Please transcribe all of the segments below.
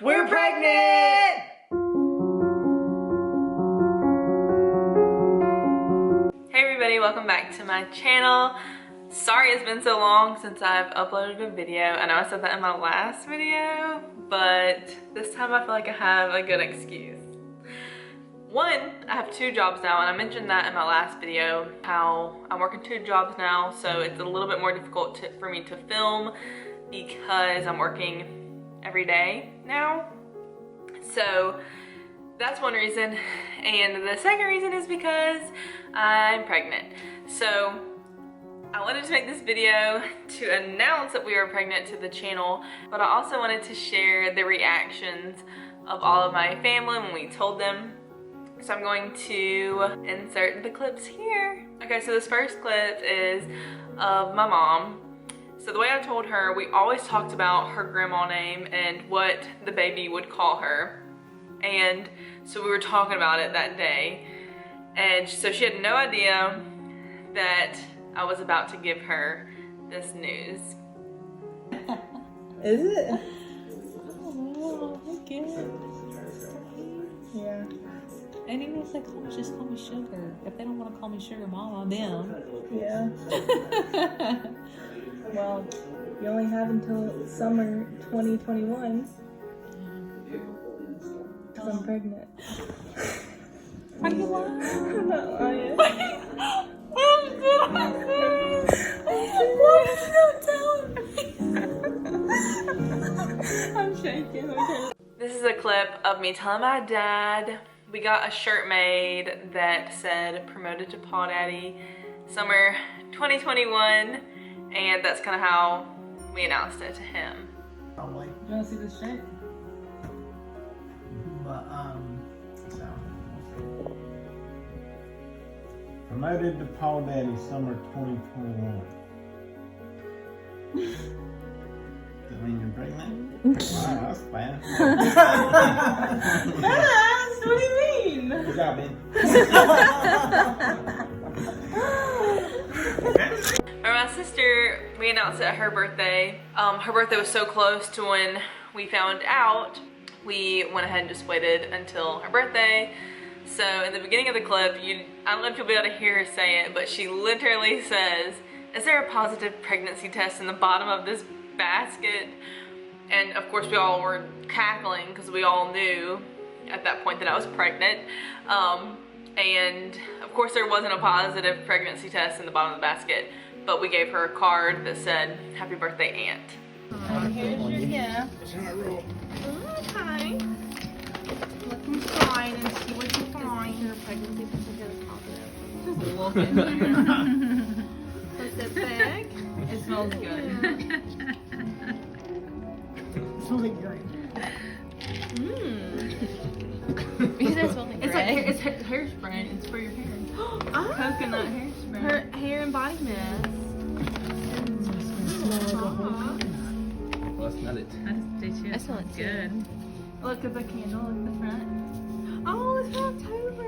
We're pregnant! Hey everybody, welcome back to my channel. Sorry it's been so long since I've uploaded a video. I know I said that in my last video, but this time I feel like I have a good excuse. One, I have 2 jobs now, and I mentioned that in my last video, how I'm working 2 jobs now, so it's a little bit more difficult for me to film because I'm working every day now. So that's one reason, and the second reason is because I'm pregnant. So I wanted to make this video to announce that we are pregnant to the channel, but I also wanted to share the reactions of all of my family when we told them. So I'm going to insert the clips here. Okay, so this first clip is of my mom. So the way I told her, we always talked about her grandma name and what the baby would call her. And so we were talking about it that day. And so she had no idea that I was about to give her this news. Is it? Oh, okay. Yeah. And even if they just call me Sugar. If they don't want to call me Sugar Mama, them. Yeah. Well, you only have until summer 2021. Because I'm pregnant. Are you lying? I'm not lying. Why did you not tell me? I'm shaking. Okay. This is a clip of me telling my dad. We got a shirt made that said promoted to Paw Daddy summer 2021, and that's kind of how we announced it to him. Probably. You want to see this shirt? But, so, we'll see. Promoted to Paw Daddy summer 2021. Does that mean you're pregnant? Wow, that's fast. Fast? What do you mean? Good job, Ben. For my sister, we announced it at her birthday. Her birthday was so close to when we found out, we went ahead and just waited until her birthday. So in the beginning of the clip, I don't know if you'll be able to hear her say it, but she literally says, "Is there a positive pregnancy test in the bottom of this basket?" And of course we all were cackling because we all knew at that point that I was pregnant. And of course there wasn't a positive pregnancy test in the bottom of the basket, but we gave her a card that said, "Happy birthday, Aunt." Here's your gift. Okay. Look inside and see what you find. Your pregnancy certificate is positive. Just looking. Pacific. It smells good. It's really good. You guys smell like It's like it's hairspray. It's for your hair. Coconut hairspray. Her hair and body mist. Well, that's not it. I smell it good. Look at the candle at the front. Oh, it's for October.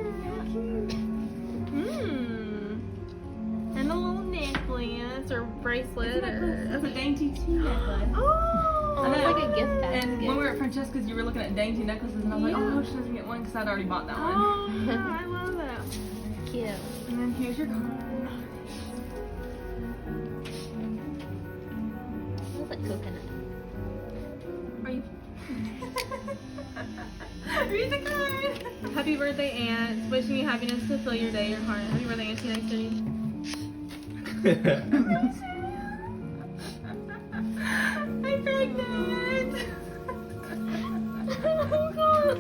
And a little necklace or bracelet or a dainty tea necklace. Oh, it's like a gift basket. And when we were at Francesca's, you were looking at dainty necklaces, and I was like, oh, she doesn't get one because I'd already bought that one. Oh, yeah, I love that. Cute. And then here's your card. It smells like coconut. Are you? Read the card. Happy birthday, Aunt. Wishing you happiness to fill your day, your heart. Happy birthday, Auntie. Nice to meet you. I'm pregnant. Oh God.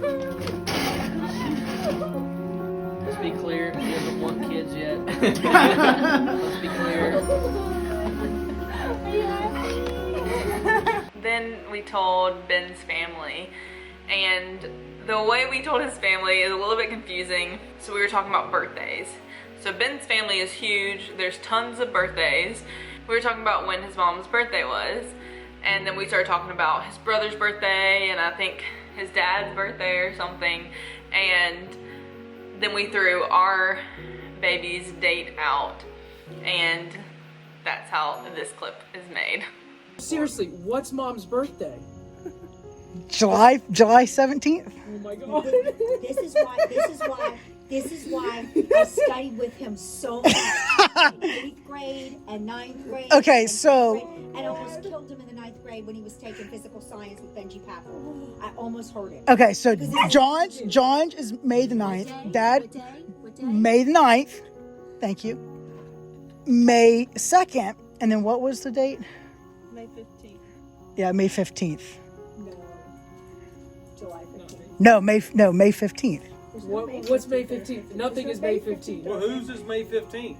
Let's be clear, he doesn't want kids yet. Let's be clear. Are you happy? Then we told Ben's family, and the way we told his family is a little bit confusing. So we were talking about birthdays. So Ben's family is huge. There's tons of birthdays. We were talking about when his mom's birthday was, and then we started talking about his brother's birthday and I think his dad's birthday or something, and then we threw our baby's date out, and that's how this clip is made. Seriously, what's Mom's birthday? July 17th. Oh my god. This is why I studied with him so much. 8th grade and 9th grade. Okay, and so- 10th grade, and I almost killed him in the 9th grade when he was taking physical science with Benji Pappel. I almost hurt him. Okay, so John's is May the 9th. Dad, What day? May the 9th. Thank you. May 2nd. And then what was the date? May 15th. Yeah, May 15th. No. July 15th. No, May 15th. What's May 15th? Nothing is May 15th. Well, whose is May 15th?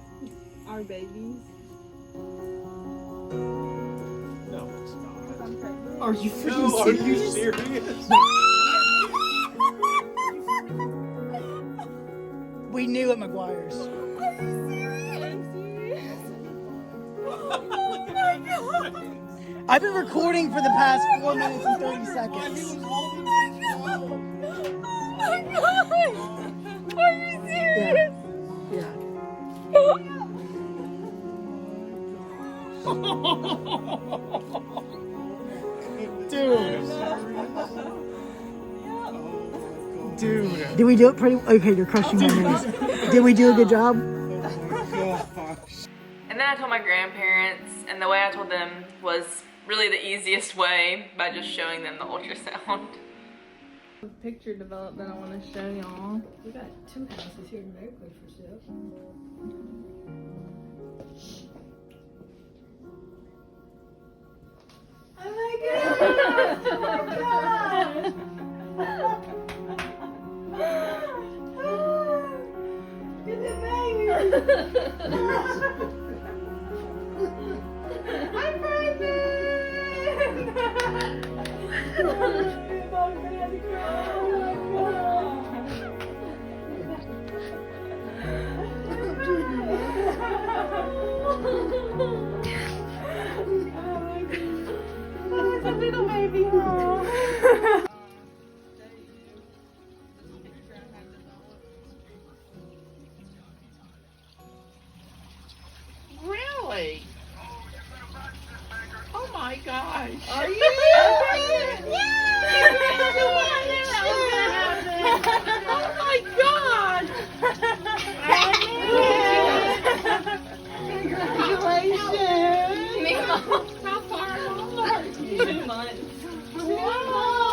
Our babies. No, it's not. I'm pregnant. Are you No, are you serious? We knew at McGuire's. I've been recording for the past 4 minutes and 30 seconds. Are you serious? Yeah. Dude. Did we do it pretty? Okay, you're crushing my nose. Did we do a good job? And then I told my grandparents, and the way I told them was really the easiest way, by just showing them the ultrasound. A picture developed that I want to show y'all. We got 2 houses here in America for sale. Oh my god! It's a baby! I'm It's a little baby, huh? Really? Oh my gosh. Are you? Oh my god. Congratulations. How far along are you? 2 months.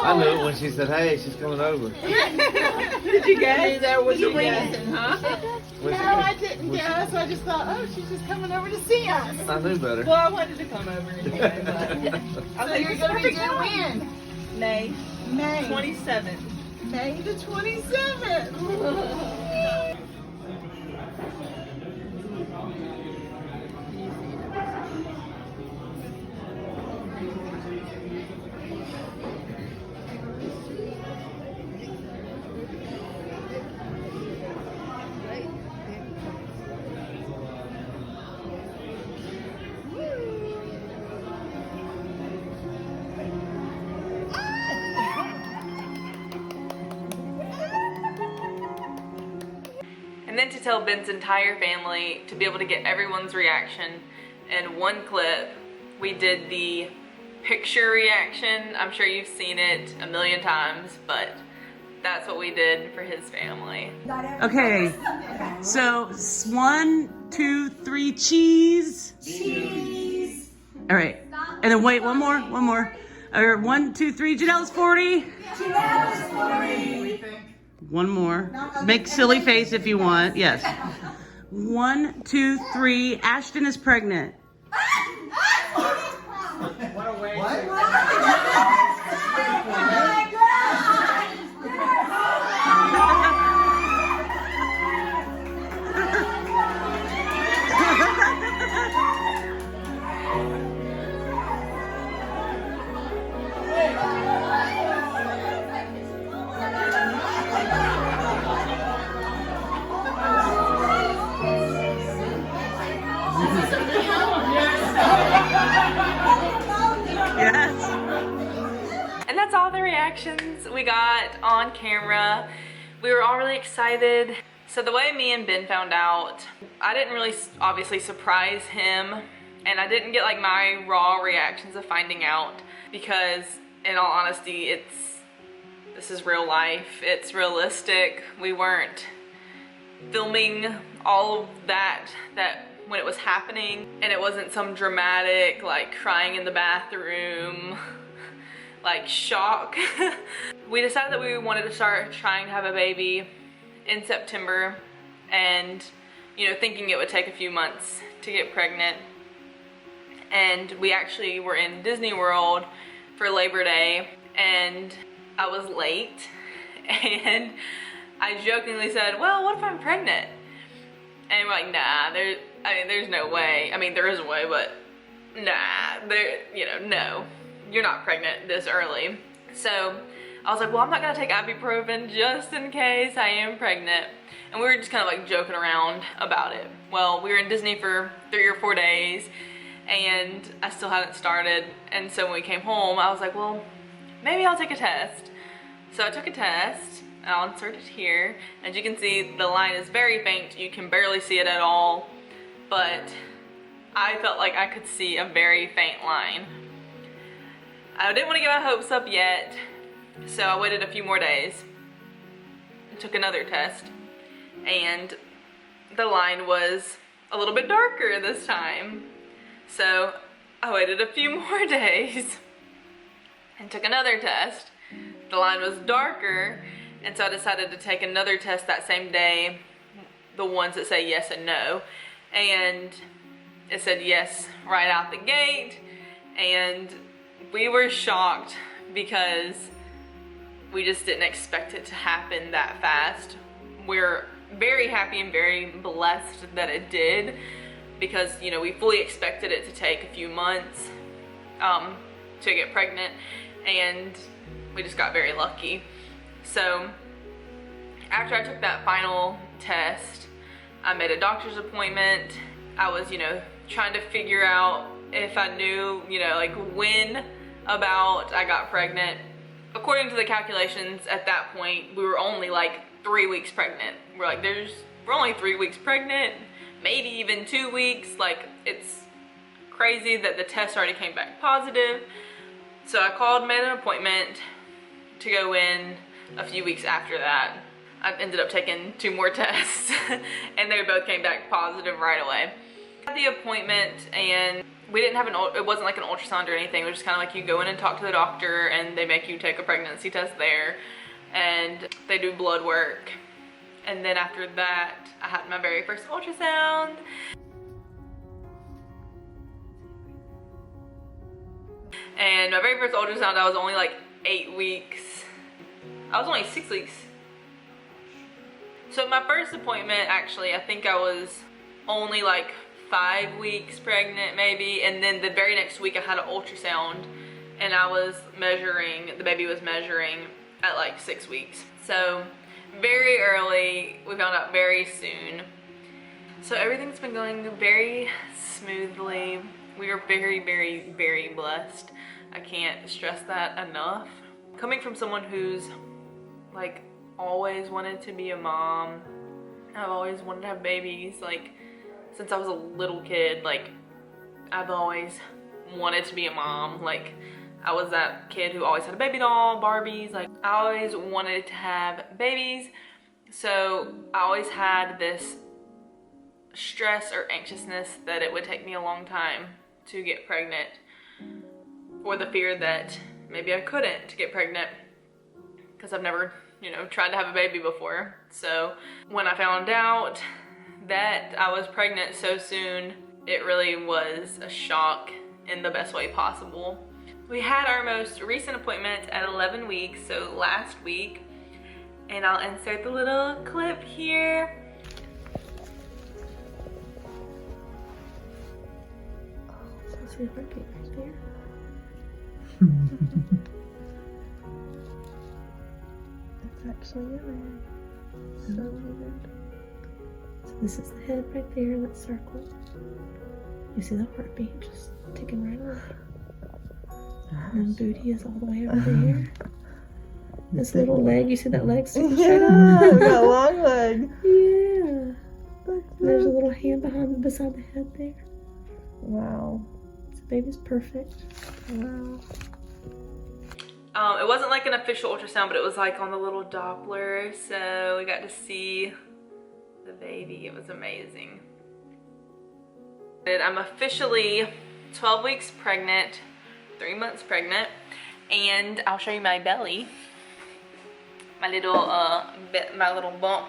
I knew it when she said, "Hey, she's coming over." Did you guess? There was you guessing, huh? Was No, I didn't guess. I just thought, oh, she's just coming over to see us. I knew better. Well, I wanted to come over anyway, but so you're going to be there when? May May 27th. May the 27th. And then to tell Ben's entire family, to be able to get everyone's reaction in one clip, we did the picture reaction. I'm sure you've seen it a million times, but that's what we did for his family. Okay, so 1, 2, 3, cheese. Cheese. All right, and then wait, one more. Or 1, 2, 3, Janelle's 40. Janelle's 40. One more. Make silly face if you want. Yes. 1, 2, 3. Ashtyn is pregnant. Yes. And that's all the reactions we got on camera. We were all really excited. So the way me and Ben found out, I didn't really obviously surprise him, and I didn't get like my raw reactions of finding out, because in all honesty, this is real life. It's realistic. We weren't filming all of that when it was happening, and it wasn't some dramatic like crying in the bathroom like shock. We decided that we wanted to start trying to have a baby in September, and you know, thinking it would take a few months to get pregnant. And we actually were in Disney World for Labor Day, and I was late, and I jokingly said, well, what if I'm pregnant? And we're like, nah, there's no way. I mean, there is a way, but nah, no, you're not pregnant this early. So I was like, well, I'm not gonna take ibuprofen just in case I am pregnant. And we were just kind of like joking around about it. Well, we were in Disney for 3 or 4 days, and I still hadn't started. And so when we came home, I was like, well, maybe I'll take a test. So I took a test. I'll insert it here. As you can see, the line is very faint. You can barely see it at all, but I felt like I could see a very faint line. I didn't want to get my hopes up yet, so I waited a few more days, took another test, and the line was a little bit darker this time. So I waited a few more days and took another test. The line was darker, and so I decided to take another test that same day, the ones that say yes and no, and it said yes right out the gate. And we were shocked because we just didn't expect it to happen that fast. We're very happy and very blessed that it did, because you know, we fully expected it to take a few months to get pregnant, and we just got very lucky. So after I took that final test, I made a doctor's appointment. I was, you know, trying to figure out if I knew, you know, like when about I got pregnant. According to the calculations at that point, we were only like 3 weeks pregnant. We're like, we're only 3 weeks pregnant, maybe even 2 weeks. Like, it's crazy that the test already came back positive. So I called, made an appointment to go in a few weeks after that. I ended up taking 2 more tests and they both came back positive right away. I had the appointment, and we didn't have it wasn't like an ultrasound or anything. It was just kind of like you go in and talk to the doctor, and they make you take a pregnancy test there, and they do blood work. And then after that, I had my very first ultrasound. And my very first ultrasound, I was only like 8 weeks. I was only 6 weeks. So my first appointment, actually, I think I was only like 5 weeks pregnant maybe, and then the very next week I had an ultrasound, and I was measuring, the baby was measuring at like 6 weeks. So very early, we found out very soon. So everything's been going very smoothly. We are very, very, very blessed. I can't stress that enough. Coming from someone who's like always wanted to be a mom, I've always wanted to have babies, like since I was a little kid. Like, I've always wanted to be a mom. Like, I was that kid who always had a baby doll, Barbies. Like, I always wanted to have babies. So I always had this stress or anxiousness that it would take me a long time to get pregnant, or the fear that maybe I couldn't get pregnant because I've never, you know, tried to have a baby before. So when I found out that I was pregnant so soon, it really was a shock in the best way possible. We had our most recent appointment at 11 weeks, so last week, and I'll insert the little clip here. Oh, that's your heartbeat right there. That's actually it there. So weird. So this is the head right there, that circle. You see the heartbeat just ticking right away. And then booty is all the way over there. This little leg, you see that leg sticking straight up? Yeah, we got a long leg. Yeah. There's a little hand beside the head there. Wow. This baby's perfect. Wow. It wasn't like an official ultrasound, but it was like on the little Doppler, so we got to see the baby. It was amazing. I'm officially 12 weeks pregnant, 3 months pregnant, and I'll show you my belly, my little bump.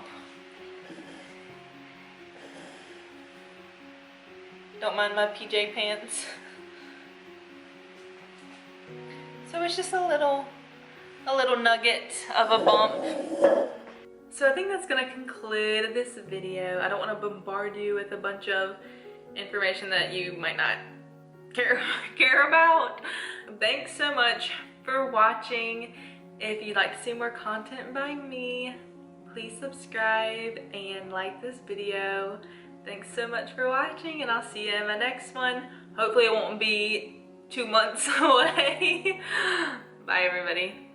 Don't mind my PJ pants. So it's just a little nugget of a bump. So I think that's gonna conclude this video. I don't want to bombard you with a bunch of information that you might not care about. Thanks so much for watching. If you'd like to see more content by me, please subscribe and like this video. Thanks so much for watching, and I'll see you in my next one. Hopefully it won't be 2 months away. Bye everybody.